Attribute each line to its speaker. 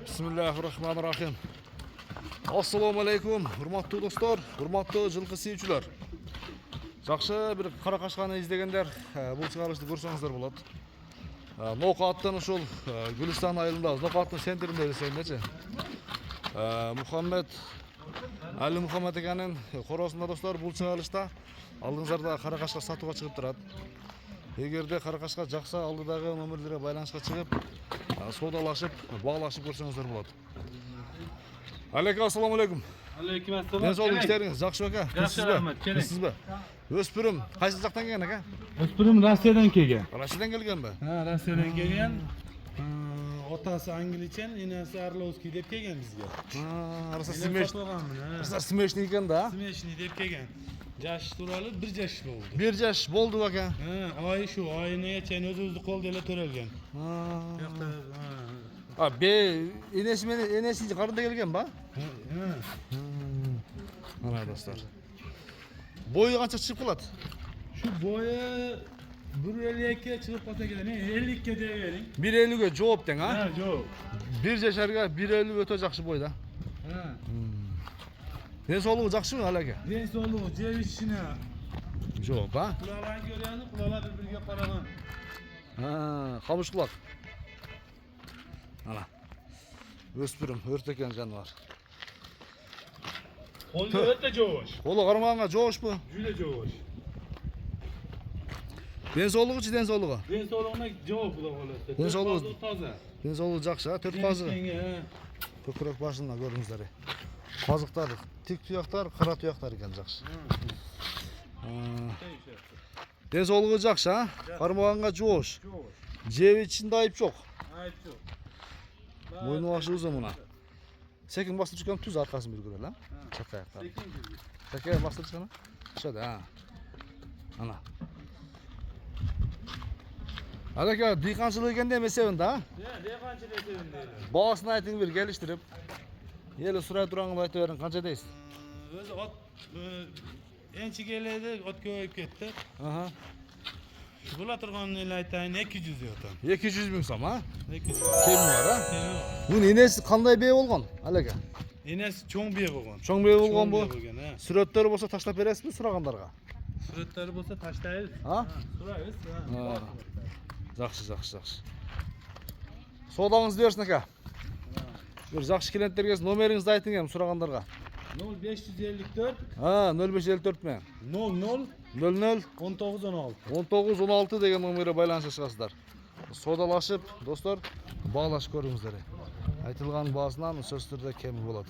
Speaker 1: Bismillahirrahmanirrahim. Assalamu alaikum, hurmatlı dostlar, hurmatlı жылқы сүйүүчүлөр. Жакшы бир кара кашканы издегендер бул чыгарылышты көрсөңүздөр болот. Ноокаттын ушул Гүлстан айылындабыз. Ноокаттын центринде десеңдечи. Мухаммед Али Мухаммед экенин коросунда достор бул чыгарылышта алдыңыздарда кара кашка сатууга чыгып турат. Эгерде кара кашка жакса алдыдагы номерлерге байланышка чыгып саудалашып, bağlaşып көрсөңүздөр болот. Алейкум ассаламу алейкум.
Speaker 2: Алейкум ассалам.
Speaker 1: Мен сол işleriniz жакшы ака.
Speaker 2: Жакшы рахмат.
Speaker 1: Сизби? Өспүрүм кайсы жактан келген ака?
Speaker 2: Өспүрүм Россиядан келген.
Speaker 1: Россиядан келгенби?
Speaker 2: Россиядан келген. Отасы англичен, энеси Орловский деп келген бизге.
Speaker 1: Россия смешный экен да.
Speaker 2: Смешный деп келген. Жаш тууралуу 1 жаш болду.
Speaker 1: 1 жаш болду ака.
Speaker 2: Ай шу, айына чейин өзүбүздү кол деле төрөлген.
Speaker 1: Энеси менен энеси карында келген ба? Мына достор. Бою канча чыгып калат?
Speaker 2: Şu boyu 1.52'ye çıkıp kata gelen. 52'ye de verin.
Speaker 1: 1.50'ge жооп тең, а?
Speaker 2: Ha, yok.
Speaker 1: 1 жашарга 1.50 өтө жакшы бойда. Ден соолугу жакшыбы алеке?
Speaker 2: Den soluğu, ceviz içine.
Speaker 1: Жооп, а?
Speaker 2: Kulalar görüyorsunuz, kulalar birbirine paralan.
Speaker 1: Камыш кулак. Ана. Өспүрүм, өртөкен жаныбар.
Speaker 2: Kolu öte coğuş.
Speaker 1: Колу кармаганга жоошпу?
Speaker 2: Jüle coğuş.
Speaker 1: Ден соолугучу, ден соолугу.
Speaker 2: Den soluğuna coğuş kulak olası.
Speaker 1: Den soluğu.
Speaker 2: Taze.
Speaker 1: Ден соолугу жакшы, 4 фазы. Көкүрөк башында көрүңүздөр. Казыктар, тик туяктар, кара туяктар экен жакшы. Ден соолугу жакшы, а? Кармаганга жоош. Жеби ичинде айып жок.
Speaker 2: Ayıp çok.
Speaker 1: Мойну башы узун мына. Секин басып чыккан түз аркасын бир көрөлү, а? Чакка аяктар. Чакка басып чыккан. Ошода, а. Ана. Алеке, дыйканчылык экен да эмесебин да, а?
Speaker 2: Dehqançılık esebinde.
Speaker 1: Баасын айтың бир келиштирип. Эли сурай тургаңды айта бериң, канча дейсиз?
Speaker 2: Özü ot ençi geledi, ot köyüp ketти.
Speaker 1: Aha.
Speaker 2: Bula turgan ele aytayın 200 yotan.
Speaker 1: 200 000 сом, а?
Speaker 2: 200.
Speaker 1: Кем бар, а? Бунун энеси кандай бээ болгон, алеке?
Speaker 2: Enesi çoğun biye bolgan.
Speaker 1: Чоң бээ болгон бу.
Speaker 2: ha.
Speaker 1: Сүрөттөрү болсо таштап бересизби сурагандарга?
Speaker 2: Suratları bolsa taşlayız.
Speaker 1: Ha?
Speaker 2: Surayız.
Speaker 1: Жакшы, жакшы, жакшы. Соодаңызды берсин ака. Бир жакшы клиенттерге номериңизди айтың эми сурагандарга.
Speaker 2: 0554
Speaker 1: 0554 менен
Speaker 2: 00
Speaker 1: 00
Speaker 2: 1916.
Speaker 1: 1916 деген номерге байланышка чыгасыздар. Соодалашып, достор, баалашып көрүңүздөр. Айтылган баасынан сөз түрдө кеми болот.